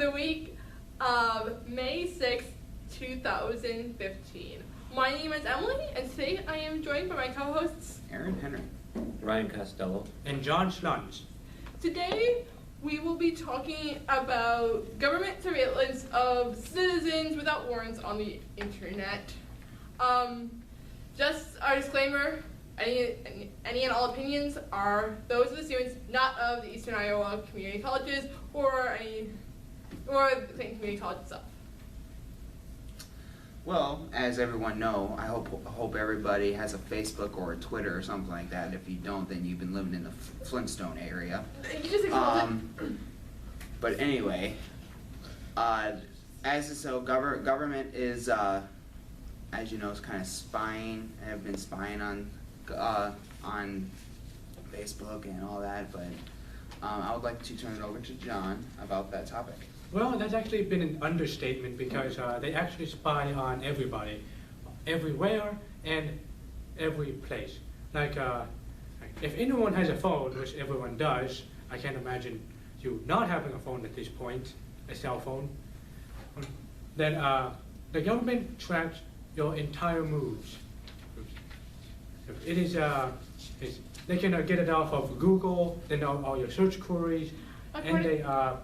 the week of May 6th, 2015. My name is Emily, and today I am joined by my co-hosts Aaron Henry, Ryan Costello, and John Schluns. Today we will be talking about government surveillance of citizens without warrants on the internet. Just our disclaimer, any and all opinions are those of the students, not of the Eastern Iowa Community Colleges or the Clayton Community College itself. Well, as everyone know, I hope everybody has a Facebook or a Twitter or something like that. If you don't, then you've been living in the Flintstone area. You just exalted. But anyway, government is, as you know, is kind of spying. Have been spying on Facebook and all that. But I would like to turn it over to John about that topic. Well, that's actually been an understatement because they actually spy on everybody, everywhere and every place. Like, if anyone has a phone, which everyone does, I can't imagine you not having a phone at this point, a cell phone, then the government tracks your entire moves. It is, they can get it off of Google, they know all your search queries, and they have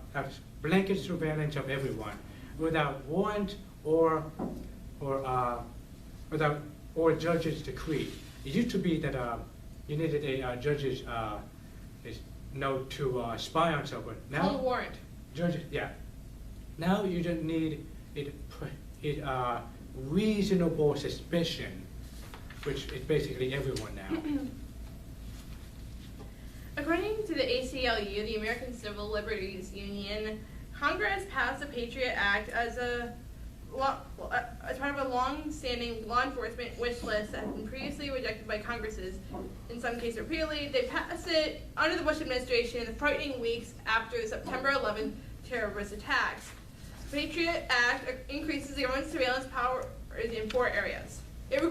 blanket surveillance of everyone without warrant or judge's decree. It used to be that you needed a judge's note to spy on someone. Now, Called a warrant. Judges, yeah. Now you just need reasonable suspicion, which is basically everyone now. According to the ACLU, the American Civil Liberties Union, Congress passed the Patriot Act as part of a long-standing law enforcement wish list that had been previously rejected by Congresses, in some cases repeatedly. They passed it under the Bush administration in the frightening weeks after the September 11th terrorist attacks. The Patriot Act increases the government's surveillance power in 4 areas. It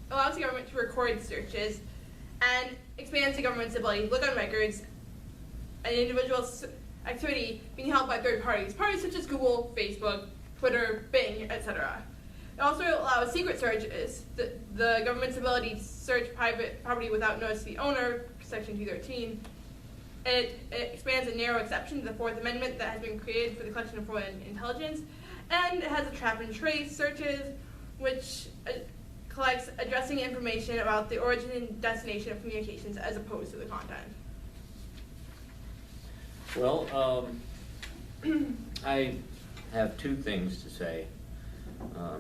allows the government to record searches and expands the government's ability to look on records and individuals' activity being held by third parties such as Google, Facebook, Twitter, Bing, etc. It also allows secret searches, the government's ability to search private property without notice to the owner, Section 213. It expands a narrow exception to the Fourth Amendment that has been created for the collection of foreign intelligence, and it has a trap and trace searches, which collects addressing information about the origin and destination of communications as opposed to the content. well, I have 2 things to say.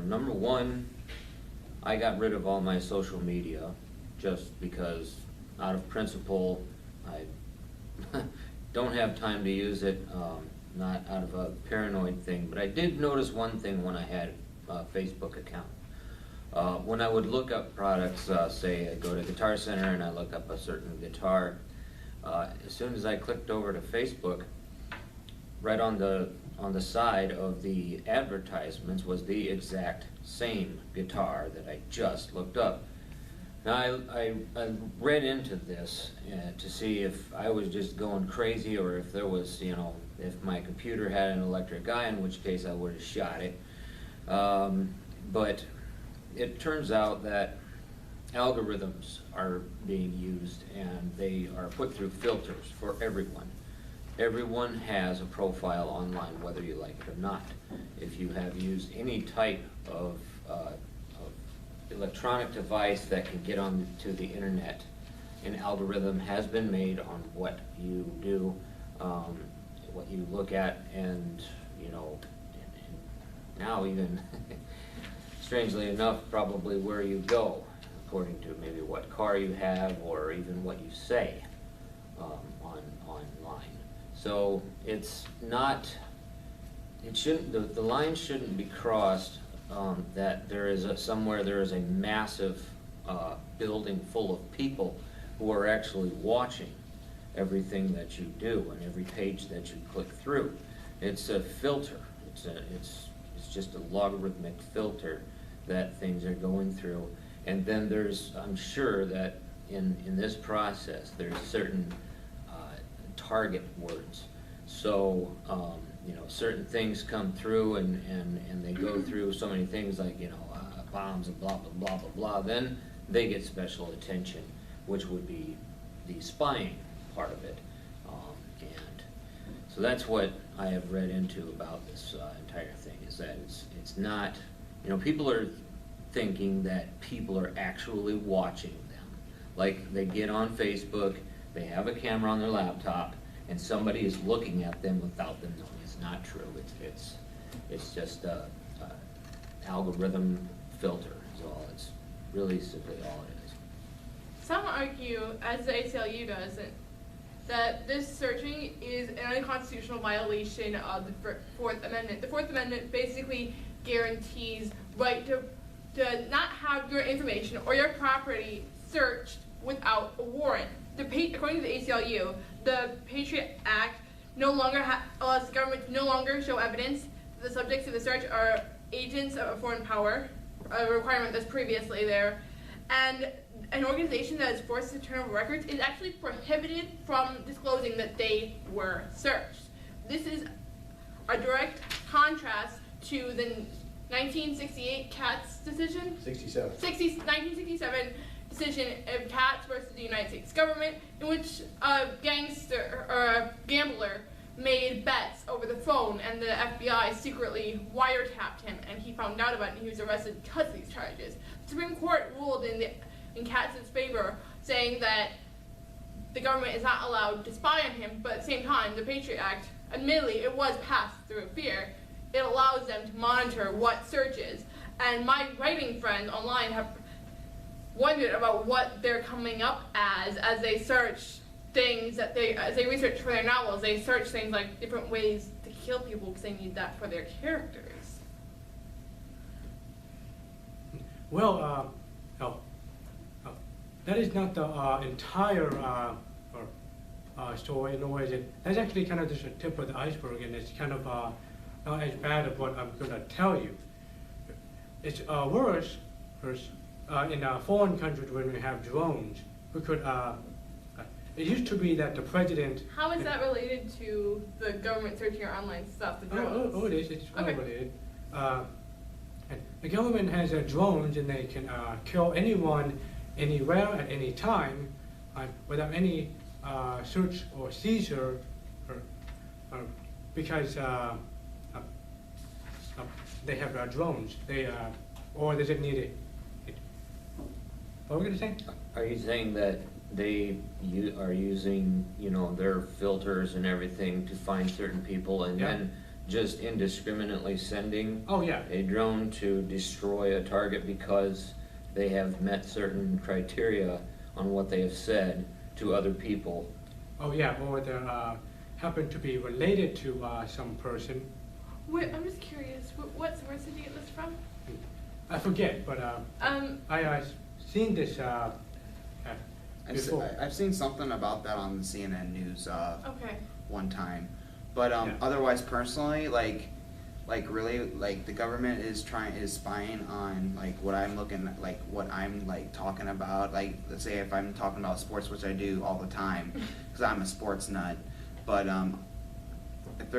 Number one, I got rid of all my social media just because, out of principle, I don't have time to use it, not out of a paranoid thing, but I did notice one thing when I had a Facebook account. When I would look up products, say I go to Guitar Center and I look up a certain guitar, as soon as I clicked over to Facebook, right on the side of the advertisements was the exact same guitar that I just looked up. Now I read into this to see if I was just going crazy or if there was, if my computer had an electric eye, in which case I would have shot it. But it turns out that algorithms are being used and they are put through filters for everyone. Everyone has a profile online, whether you like it or not. If you have used any type of electronic device that can get onto the internet, an algorithm has been made on what you do, what you look at, and now even strangely enough, probably where you go, according to maybe what car you have or even what you say online. So it's not, the line shouldn't be crossed that there is somewhere there is a massive building full of people who are actually watching everything that you do and every page that you click through. It's a filter. It's just a logarithmic filter that things are going through. And then there's, I'm sure that in this process, there's certain target words. So you know, certain things come through and they go through so many things like, you know, bombs and blah, blah, blah, blah, blah, then they get special attention, which would be the spying part of it. And so that's what I have read into about this entire thing, is that it's not, you know, people are thinking that people are actually watching them. Like, they get on Facebook, they have a camera on their laptop, and somebody is looking at them without them knowing. It's not true. It's just a algorithm filter is all. It's really simply all it is. Some argue, as the ACLU does, that this searching is an unconstitutional violation of the Fourth Amendment. The Fourth Amendment basically guarantees right to not have your information or your property searched without a warrant. According to the ACLU, the Patriot Act no longer allows the government to no longer show evidence that the subjects of the search are agents of a foreign power, a requirement that's previously there, and an organization that is forced to turn over records is actually prohibited from disclosing that they were searched. This is a direct contrast to the 1968 Katz decision. 1967 decision of Katz versus the United States government, in which a gangster or a gambler made bets over the phone, and the FBI secretly wiretapped him, and he found out about it, and he was arrested because of these charges. The Supreme Court ruled in Katz's favor, saying that the government is not allowed to spy on him, but at the same time, the Patriot Act, admittedly, it was passed through fear. It allows them to monitor what searches. And my writing friends online have wondered about what they're coming up as they search things as they research for their novels. They search things like different ways to kill people because they need that for their characters. Well, that is not the entire story. In a way, that's actually kind of just a tip of the iceberg, and it's kind of not as bad as what I'm going to tell you. It's worse in foreign countries when we have drones. We could. It used to be that the president. How is that related to the government searching our online stuff? The drones? Oh, it is. It's okay. related. And the government has drones, and they can kill anyone, anywhere, at any time, without any search or seizure, because they have drones. Or does it need it? What were we going to say? Are you saying that they are using, you know, their filters and everything to find certain people, and then just indiscriminately sending a drone to destroy a target because they have met certain criteria on what they have said to other people? Oh yeah, or they happen to be related to some person. Wait, I'm just curious. What source did you get this from? I forget, but I seen this before. I've seen something about that on the CNN news Okay. one time, but otherwise, personally, like really, like the government is spying on like what I'm talking about. Like, let's say if I'm talking about sports, which I do all the time, because I'm a sports nut. But if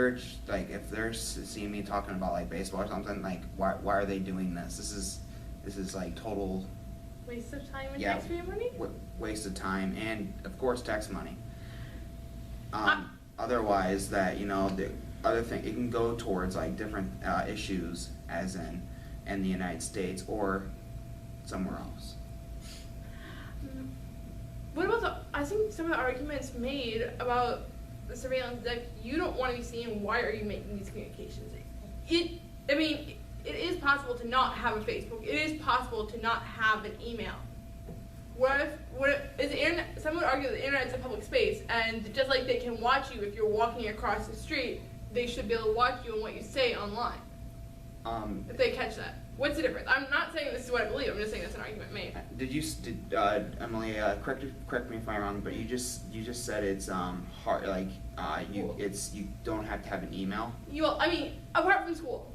they're seeing me talking about like baseball or something, like why are they doing this? This is like total waste of time and taxpayer money? Waste of time, and of course tax money. Otherwise, that, you know, the other thing, it can go towards like different issues, as in the United States or somewhere else. What about I think some of the arguments made about the surveillance, that you don't want to be seen, why are you making these communications? It is possible to not have a Facebook. It is possible to not have an email. Is the internet? Some would argue that the internet is a public space, and just like they can watch you if you're walking across the street, they should be able to watch you and what you say online. If they catch that. What's the difference? I'm not saying this is what I believe. I'm just saying that's an argument made. Emily, correct me if I'm wrong, but you just said it's hard. Like you don't have to have an email. Apart from school,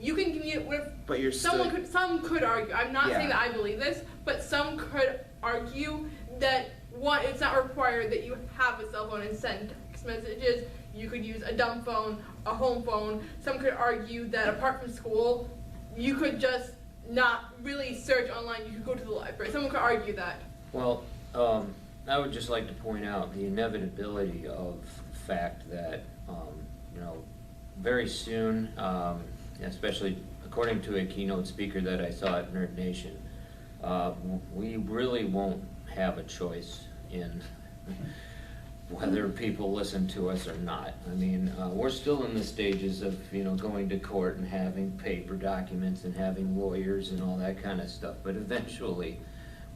you can communicate with. But you're some could argue. I'm not saying that I believe this, but some could argue that it's not required that you have a cell phone and send text messages. you could use a dumb phone, a home phone. Some could argue that apart from school, you could just not really search online, you could go to the library. Someone could argue that. Well, I would just like to point out the inevitability of the fact that, you know, very soon, especially according to a keynote speaker that I saw at Nerd Nation, we really won't have a choice in whether people listen to us or not. I mean, we're still in the stages of, you know, going to court and having paper documents and having lawyers and all that kind of stuff. But eventually,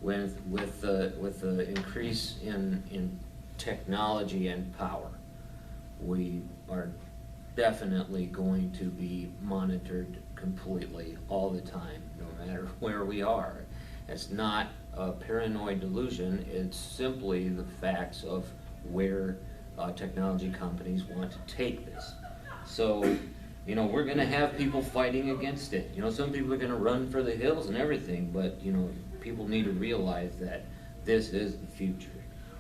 with the increase in technology and power, we are definitely going to be monitored completely all the time, no matter where we are. It's not a paranoid delusion, it's simply the facts of where technology companies want to take this. So, you know, we're gonna have people fighting against it. You know, some people are gonna run for the hills and everything, but, you know, people need to realize that this is the future.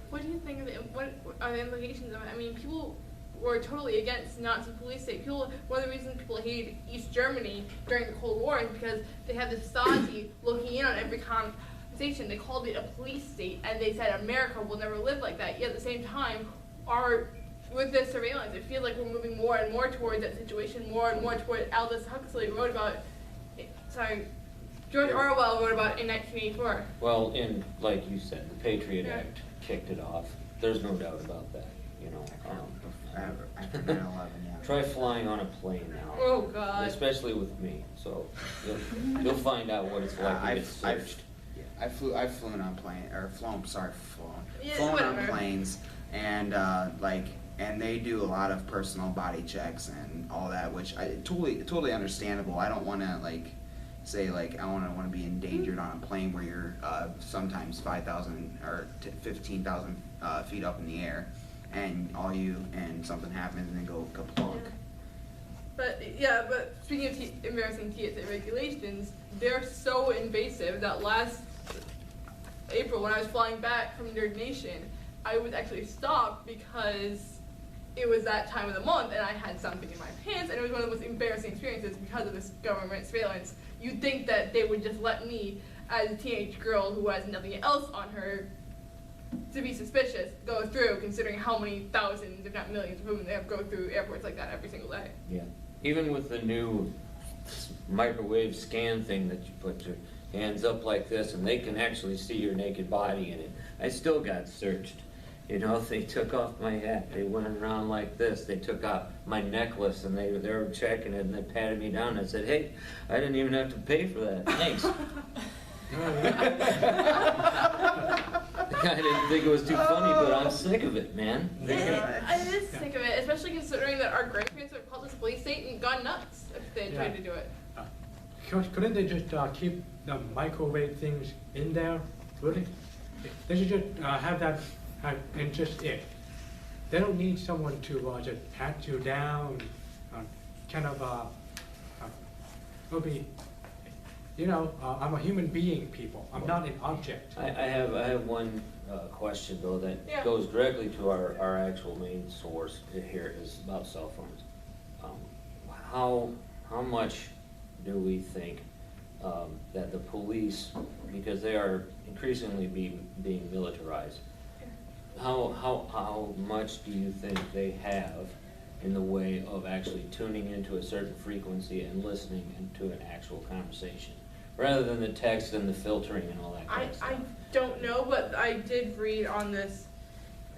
What do you think of what are the implications of it? I mean, people were totally against Nazi police state. One of the reasons people hated East Germany during the Cold War is because they had this Stasi looking in on every conversation. They called it a police state, and they said America will never live like that. Yet at the same time, with this surveillance, it feels like we're moving more and more towards that situation, more and more toward Aldous Huxley wrote about. George Orwell wrote about in 1984. Well, like you said, the Patriot Act kicked it off. There's no doubt about that, you know. After 9/11, yeah. Try flying on a plane now. Oh God. Especially with me, so you'll find out what it's like to get searched. I've flown on Yeah, flown on whatever. planes, and and they do a lot of personal body checks and all that, which I totally understandable. I don't want to say I want to be endangered on a plane where you're sometimes 5,000 or 15,000 feet up in the air, and something happens and then go kaplunk. Yeah. But speaking of embarrassing TSA regulations, they're so invasive that last April when I was flying back from Nerd Nation, I was actually stopped because it was that time of the month and I had something in my pants, and it was one of the most embarrassing experiences because of this government surveillance. You'd think that they would just let me, as a teenage girl who has nothing else on her to be suspicious, go through, considering how many thousands, if not millions, of women they have go through airports like that every single day. Yeah, even with the new microwave scan thing that you put your hands up like this and they can actually see your naked body in it, I still got searched. You know, they took off my hat, they went around like this, they took out my necklace and they were checking it and they patted me down and I said, hey, I didn't even have to pay for that, thanks. I didn't think it was too funny, but I'm sick of it, man. I is sick of it, especially considering that our grandparents would have called this police state and gone nuts if they tried to do it. Couldn't they just keep the microwave things in there? Really? They should just have that and just it. They don't need someone to just pat you down, it'll be, you know, I'm a human being, people. I'm not an object. I have one question though that goes directly to our actual main source here is about cell phones. How much do we think that the police, because they are increasingly being militarized, how much do you think they have in the way of actually tuning into a certain frequency and listening into an actual conversation, rather than the text and the filtering and all that kind of stuff? I don't know, but I did read on this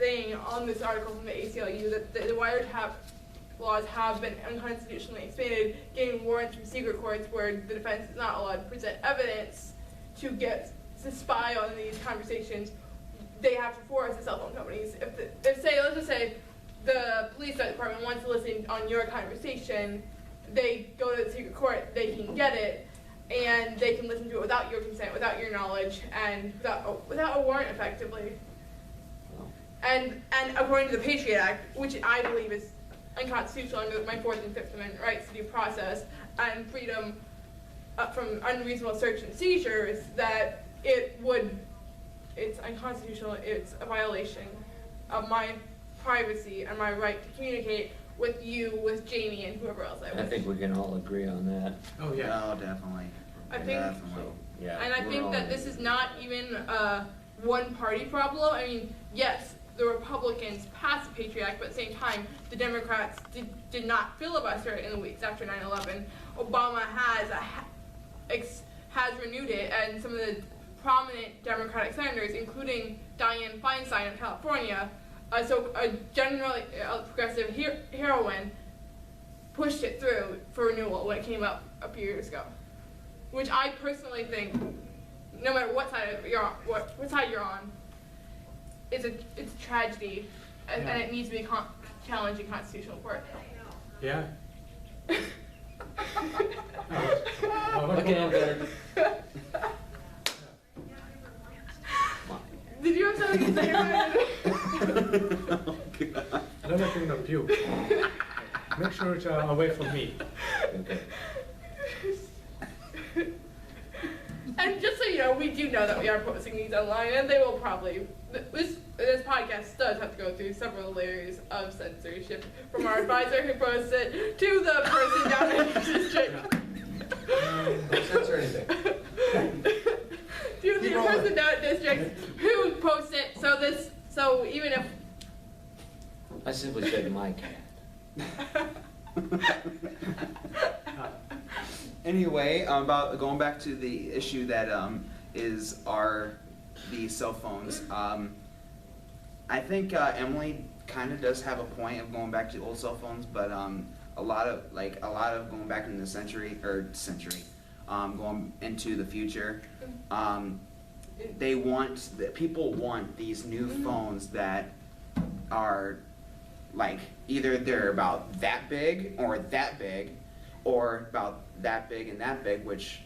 article from the ACLU that the wiretap laws have been unconstitutionally expanded, getting warrants from secret courts where the defense is not allowed to present evidence to spy on these conversations. They have to force the cell phone companies. Let's just say the police department wants to listen on your conversation, they go to the secret court, they can get it, and they can listen to it without your consent, without your knowledge, and without a warrant, effectively. And according to the Patriot Act, which I believe is unconstitutional under my 4th and 5th Amendment rights to due process and freedom from unreasonable search and seizures, that it's unconstitutional, it's a violation of my privacy and my right to communicate with you, with Jamie, and whoever else I I wish. think we can all agree on that. Oh, yeah. No, definitely. I think- Definitely. Yeah. And I we're think all that in this is agreement. not even a one-party problem. I mean, yes, the Republicans passed the Patriot Act, but at the same time, the Democrats did not filibuster it in the weeks after 9/11. Obama has renewed it, and some of the prominent Democratic senators, including Dianne Feinstein of California, so a generally progressive heroine, pushed it through for renewal when it came up a few years ago. Which I personally think, no matter what side you're on, what side you're on, it's a tragedy, and Yeah. it needs to be challenged in constitutional court. Yeah. Okay, I'm better. Did you have something to say, Ryan? Oh, God. Another thing of you. Make sure it's away from me. Okay. And just so you know, we do know that we are posting these online, and they will probably, this podcast does have to go through several layers of censorship, from our advisor who posts it to the person down in the district. Don't censor anything. To the Keep rolling. person down in district who posts it, so even if I simply said my cat. Anyway, about going back to the issue that is the cell phones. I think Emily kind of does have a point of going back to old cell phones, but a lot of going back in the going into the future. People want these new phones that are like either they're about that big, or about that big and that big, which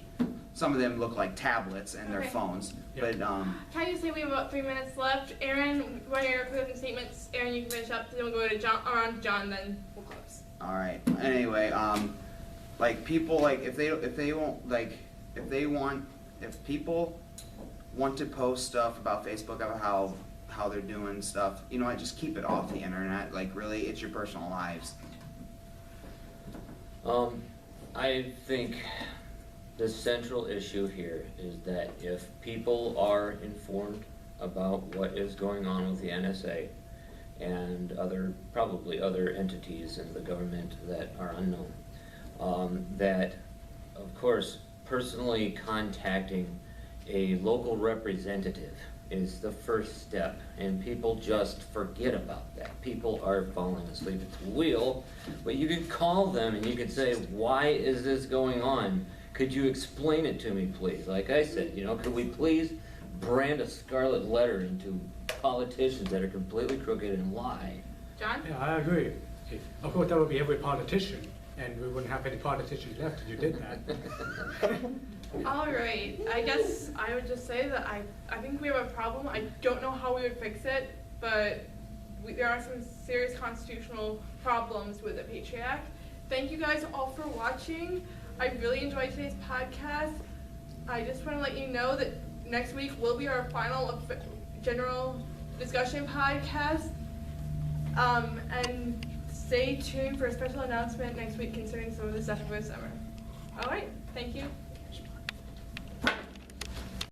some of them look like tablets and they're Okay. phones. Yeah. But Can I just say we have about 3 minutes left? Aaron, when you're closing statements, Aaron, you can finish up, then we'll go to John, around to John, then we'll close. all right. Anyway, like people like if people want to post stuff about Facebook about how they're doing stuff, you know what, just keep it off the internet. Like really, it's your personal lives. I think the central issue here is that if people are informed about what is going on with the NSA and probably other entities in the government that are unknown, that of course personally contacting a local representative is the first step, and people just forget about that. People are falling asleep at the wheel, but you can call them and you can say, why is this going on? Could you explain it to me, please? Like I said, could we please brand a scarlet letter into politicians that are completely crooked and lie? John? Yeah, I agree. Of course, that would be every politician, and we wouldn't have any politicians left if you did that. All right, I guess I would just say that I think we have a problem. I don't know how we would fix it, but there are some serious constitutional problems with the Patriot Act. Thank you guys all for watching. I really enjoyed today's podcast. I just want to let you know that next week will be our final general discussion podcast. And stay tuned for a special announcement next week concerning some of the stuff for the summer. All right, thank you.